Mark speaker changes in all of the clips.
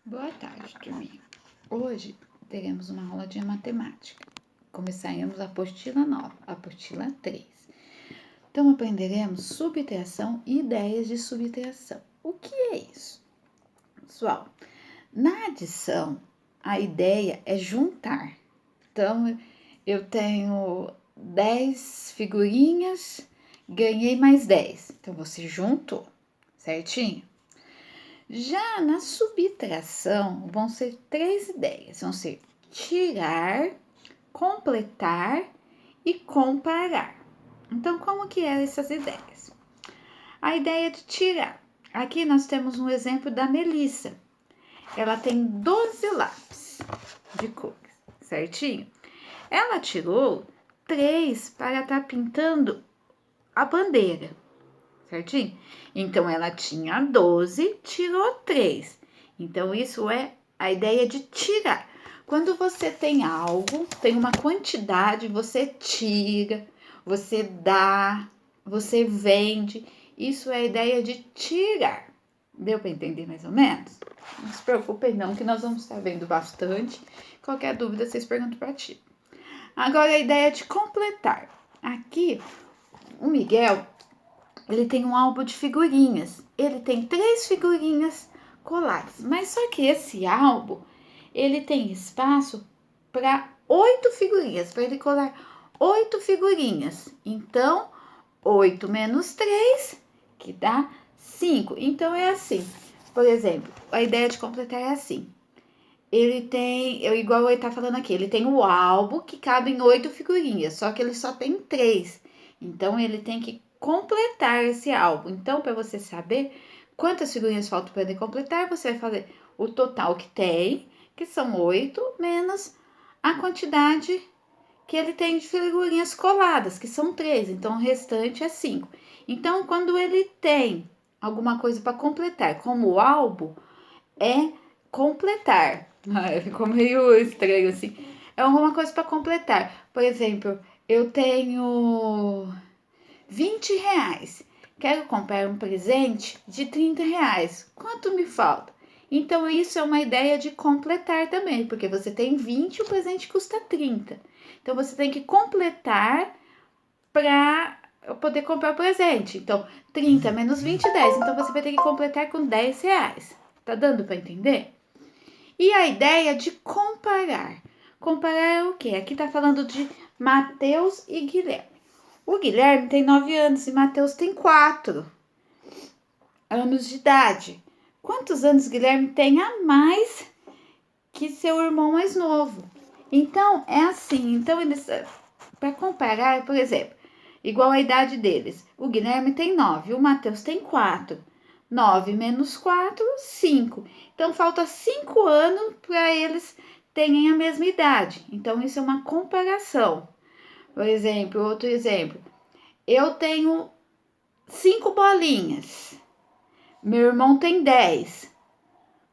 Speaker 1: Boa tarde, turminha. Hoje teremos uma aula de matemática. Começaremos a apostila nova, a apostila 3. Então, aprenderemos subtração e ideias de subtração. O que é isso? Pessoal, na adição, a ideia é juntar. Então, eu tenho 10 figurinhas, ganhei mais 10. Então, você juntou, certinho? Já na subtração, vão ser 3 ideias. Vão ser tirar, completar e comparar. Então, como que é essas ideias? A ideia de tirar. Aqui nós temos um exemplo da Melissa. Ela tem 12 lápis de cor, certinho? Ela tirou 3 para estar pintando a bandeira, certinho? Então, ela tinha 12, tirou 3. Então, isso é a ideia de tirar. Quando você tem algo, tem uma quantidade, você tira, você dá, você vende. Isso é a ideia de tirar. Deu para entender mais ou menos? Não se preocupem não, que nós vamos estar vendo bastante. Qualquer dúvida, vocês perguntam para ti. Agora, a ideia de completar. Aqui, o Miguel, ele tem um álbum de figurinhas. Ele tem 3 figurinhas coladas. Mas só que esse álbum, ele tem espaço para 8 figurinhas. Para ele colar 8 figurinhas. Então, 8 menos 3, que dá 5. Então, é assim. Por exemplo, a ideia de completar é assim. Ele tem, igual ele tá falando aqui, ele tem o álbum que cabe em 8 figurinhas. Só que ele só tem 3. Então, ele tem que completar esse álbum. Então, para você saber quantas figurinhas faltam para ele completar, você vai fazer o total que tem, que são 8, menos a quantidade que ele tem de figurinhas coladas, que são 3. Então, o restante é 5. Então, quando ele tem alguma coisa para completar, como o álbum, é completar. Ficou meio estranho assim. É alguma coisa para completar. Por exemplo, eu tenho 20 reais. Quero comprar um presente de 30 reais. Quanto me falta? Então, isso é uma ideia de completar também, porque você tem 20 e o presente custa 30. Então, você tem que completar para poder comprar o presente. Então, 30 menos 20, 10. Então, você vai ter que completar com 10 reais. Tá dando para entender? E a ideia de comparar. Comparar é o quê? Aqui tá falando de Matheus e Guilherme. O Guilherme tem 9 anos e Matheus tem 4 anos de idade. Quantos anos Guilherme tem a mais que seu irmão mais novo? Então, é assim. Então, eles, para comparar, por exemplo, igual a idade deles. O Guilherme tem 9, o Matheus tem 4. 9 menos 4, 5. Então, falta 5 anos para eles terem a mesma idade. Então, isso é uma comparação. Por exemplo, outro exemplo. Eu tenho 5 bolinhas. Meu irmão tem 10.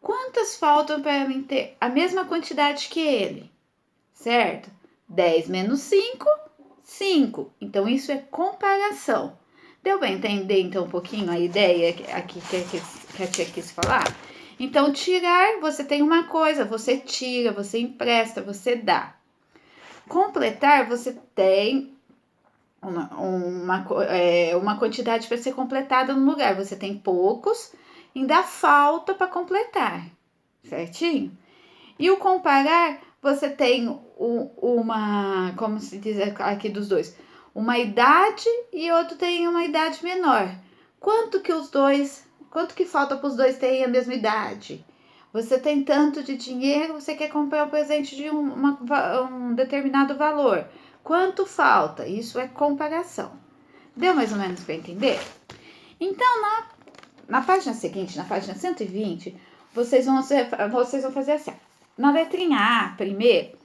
Speaker 1: Quantas faltam para mim ter a mesma quantidade que ele? Certo? 10 menos 5, 5. Então, isso é comparação. Deu para entender, então, um pouquinho a ideia aqui que a tia quis falar? Então, tirar, você tem uma coisa, você tira, você empresta, você dá. Completar, você tem uma quantidade para ser completada no lugar. Você tem poucos, ainda falta para completar, certinho? E o comparar, você tem como se diz aqui dos dois, uma idade e outro tem uma idade menor. Quanto que falta para os dois terem a mesma idade? Você tem tanto de dinheiro, você quer comprar um presente de um determinado valor. Quanto falta? Isso é comparação. Deu mais ou menos para entender? Então, na página seguinte, na página 120, vocês vão fazer assim. Na letrinha A, primeiro,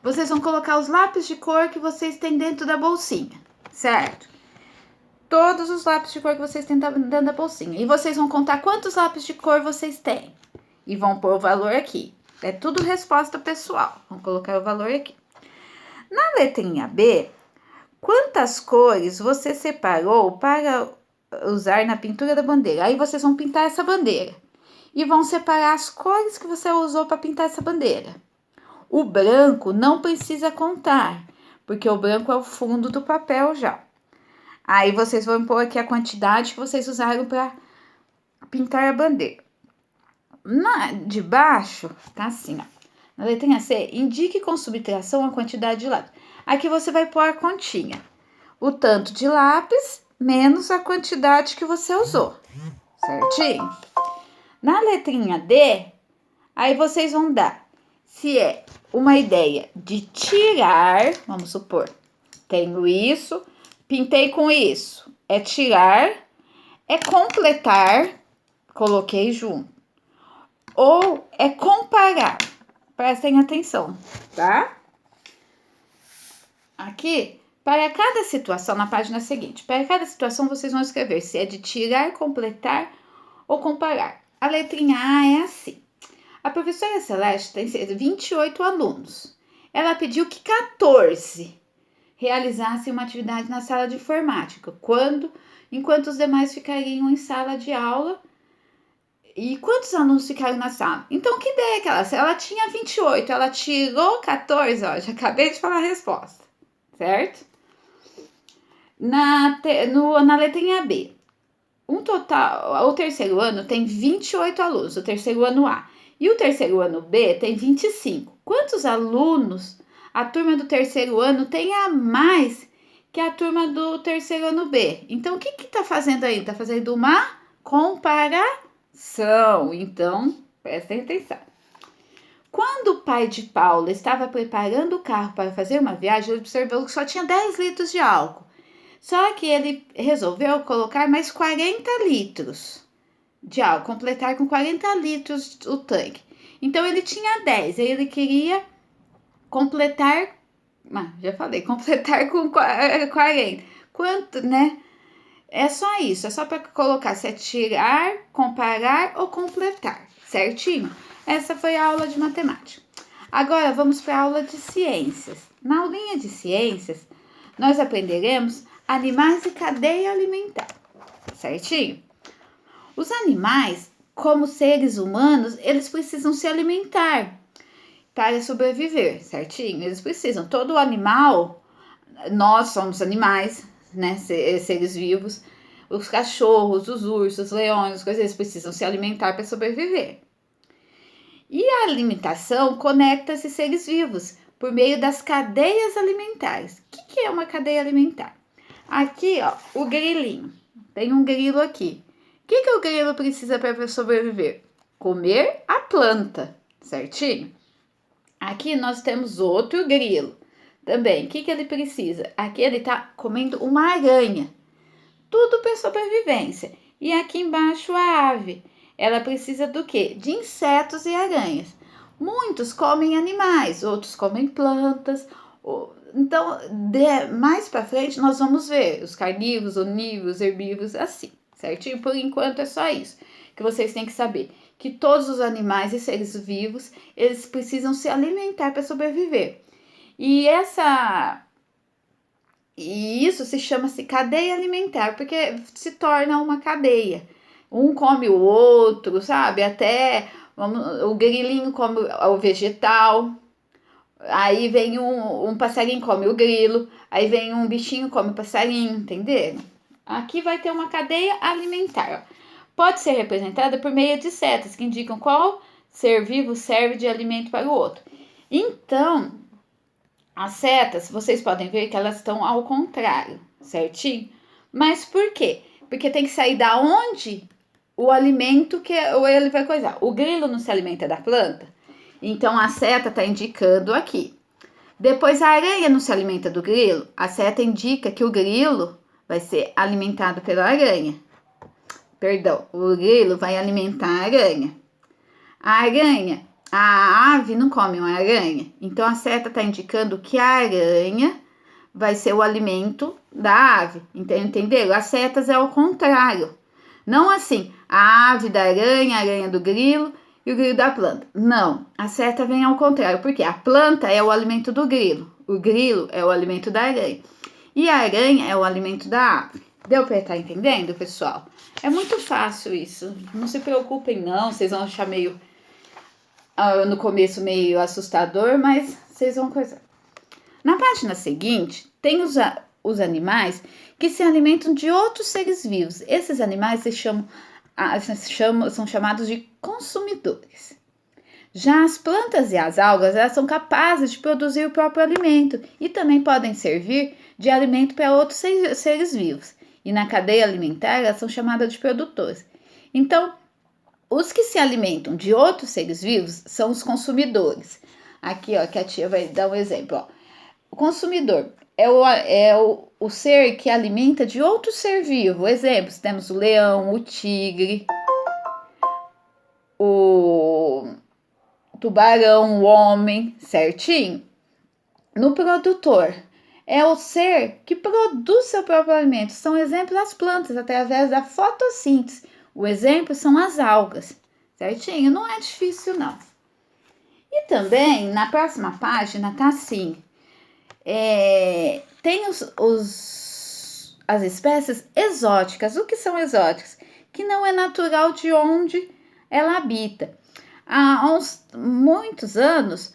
Speaker 1: vocês vão colocar os lápis de cor que vocês têm dentro da bolsinha, certo? Todos os lápis de cor que vocês têm dentro da bolsinha. E vocês vão contar quantos lápis de cor vocês têm. E vão pôr o valor aqui. É tudo resposta pessoal. Vamos colocar o valor aqui. Na letrinha B, quantas cores você separou para usar na pintura da bandeira? Aí vocês vão pintar essa bandeira. e vão separar as cores que você usou para pintar essa bandeira. O branco não precisa contar, porque o branco é o fundo do papel já. Aí vocês vão pôr aqui a quantidade que vocês usaram para pintar a bandeira. De baixo, tá assim, ó. Na letrinha C, indique com subtração a quantidade de lápis. Aqui você vai pôr a continha. O tanto de lápis menos a quantidade que você usou. Certinho? Na letrinha D, aí vocês vão dar. Se é uma ideia de tirar, vamos supor, tenho isso, pintei com isso. É tirar, é completar, coloquei junto. Ou é comparar. Prestem atenção, tá? Aqui, para cada situação, na página seguinte, para cada situação vocês vão escrever se é de tirar, completar ou comparar. A letrinha A é assim. A professora Celeste tem 28 alunos. Ela pediu que 14 realizassem uma atividade na sala de informática, enquanto os demais ficariam em sala de aula. E quantos alunos ficaram na sala? Então, que ideia que ela tinha 28, ela tirou 14, ó, já acabei de falar a resposta, certo? Na letrinha B, o terceiro ano tem 28 alunos, o terceiro ano A. E o terceiro ano B tem 25. Quantos alunos a turma do terceiro ano tem a mais que a turma do terceiro ano B? Então, o que está fazendo aí? Está fazendo uma comparação. Então, prestem atenção. Quando o pai de Paula estava preparando o carro para fazer uma viagem, ele observou que só tinha 10 litros de álcool. Só que ele resolveu colocar mais 40 litros de álcool, completar com 40 litros o tanque. Então, ele tinha 10, aí ele queria completar com 40. Quanto, né? É só isso, é só para colocar se é tirar, comparar ou completar, certinho? Essa foi a aula de matemática. Agora vamos para a aula de ciências. Na aulinha de ciências, nós aprenderemos animais e cadeia alimentar, certinho? Os animais, como seres humanos, eles precisam se alimentar para sobreviver, certinho? Eles precisam. Todo animal, nós somos animais, né, seres vivos, os cachorros, os ursos, os leões, eles precisam se alimentar para sobreviver. E a alimentação conecta esses seres vivos por meio das cadeias alimentares. O que é uma cadeia alimentar? Aqui, ó, o grilinho. Tem um grilo aqui. O que o grilo precisa para sobreviver? Comer a planta, certinho? Aqui nós temos outro grilo. Também, o que ele precisa? Aqui ele está comendo uma aranha. Tudo para sobrevivência. E aqui embaixo a ave. Ela precisa do quê? De insetos e aranhas. Muitos comem animais, outros comem plantas. Então, mais para frente nós vamos ver os carnívoros, onívoros, herbívoros, assim, certinho? Por enquanto é só isso que vocês têm que saber. Que todos os animais e seres vivos, eles precisam se alimentar para sobreviver. E isso se chama-se cadeia alimentar, porque se torna uma cadeia. Um come o outro, sabe? Até o grilinho come o vegetal, aí vem um passarinho come o grilo, aí vem um bichinho come o passarinho, entendeu? Aqui vai ter uma cadeia alimentar. Pode ser representada por meio de setas, que indicam qual ser vivo serve de alimento para o outro. Então, as setas, vocês podem ver que elas estão ao contrário, certinho? Mas por quê? Porque tem que sair da onde o alimento que ele vai coisar. O grilo não se alimenta da planta, então a seta está indicando aqui. Depois a aranha não se alimenta do grilo, a seta indica que o grilo vai ser alimentado pela aranha. Perdão, o grilo vai alimentar a aranha. A ave não come uma aranha, então a seta está indicando que a aranha vai ser o alimento da ave, entenderam? As setas é ao contrário, não assim, a ave da aranha, a aranha do grilo e o grilo da planta. Não, a seta vem ao contrário, porque a planta é o alimento do grilo, o grilo é o alimento da aranha e a aranha é o alimento da ave, Deu para estar entendendo, pessoal? É muito fácil isso. Não se preocupem, não. Vocês vão achar meio, no começo, meio assustador, mas vocês vão coisar. Na página seguinte, tem os animais que se alimentam de outros seres vivos. Esses animais são chamados de consumidores. Já as plantas e as algas, elas são capazes de produzir o próprio alimento e também podem servir de alimento para outros seres vivos. E na cadeia alimentar, elas são chamadas de produtores. Então, os que se alimentam de outros seres vivos são os consumidores. Aqui, ó, que a tia vai dar um exemplo, ó. O consumidor é o ser que alimenta de outro ser vivo. Exemplos, temos o leão, o tigre, o tubarão, o homem, certinho? No produtor, é o ser que produz seu próprio alimento. São exemplos as plantas, através da fotossíntese. O exemplo são as algas, certinho? Não é difícil, não. E também, na próxima página, tá assim. Tem as espécies exóticas. O que são exóticas? Que não é natural de onde ela habita. Há muitos anos,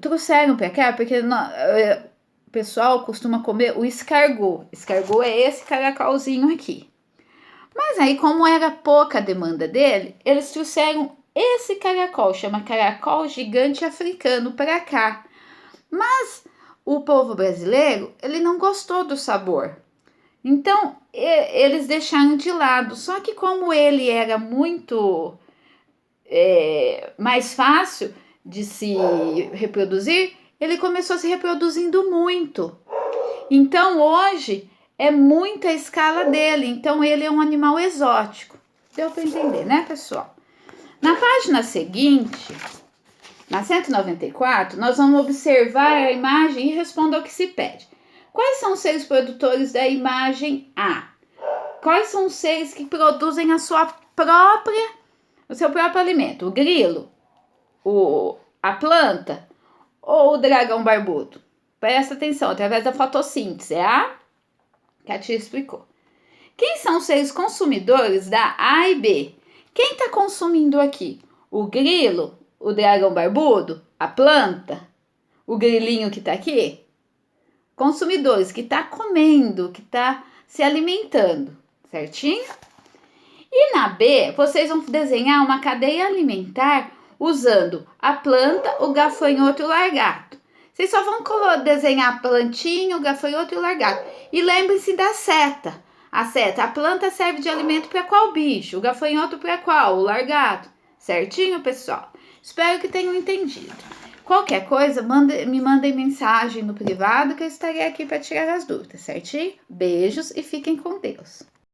Speaker 1: trouxeram para cá, porque o pessoal costuma comer o escargot. Escargot é esse caracolzinho aqui. Mas aí, como era pouca a demanda dele, eles trouxeram esse caracol, chama caracol gigante africano, para cá. Mas o povo brasileiro, ele não gostou do sabor. Então, eles deixaram de lado. Só que como ele era muito mais fácil de se reproduzir, ele começou se reproduzindo muito. Então, hoje, é muita a escala dele. Então, ele é um animal exótico. Deu para entender, né, pessoal? Na página seguinte, na 194, nós vamos observar a imagem e responder o que se pede. Quais são os seres produtores da imagem A? Quais são os seres que produzem o seu próprio alimento? O grilo, a planta ou o dragão barbudo? Presta atenção, através da fotossíntese, que a tia explicou. Quem são os seres consumidores da A e B? Quem está consumindo aqui? O grilo, o dragão barbudo, a planta, o grilinho que está aqui? Consumidores, que está comendo, que está se alimentando, certinho? E na B, vocês vão desenhar uma cadeia alimentar usando a planta, o gafanhoto e o lagarto. Vocês só vão desenhar a plantinha, o gafanhoto e o lagarto. E lembrem-se da seta. A planta serve de alimento para qual bicho? O gafanhoto para qual? O lagarto. Certinho, pessoal? Espero que tenham entendido. Qualquer coisa, me mandem mensagem no privado que eu estarei aqui para tirar as dúvidas, certinho? Beijos e fiquem com Deus.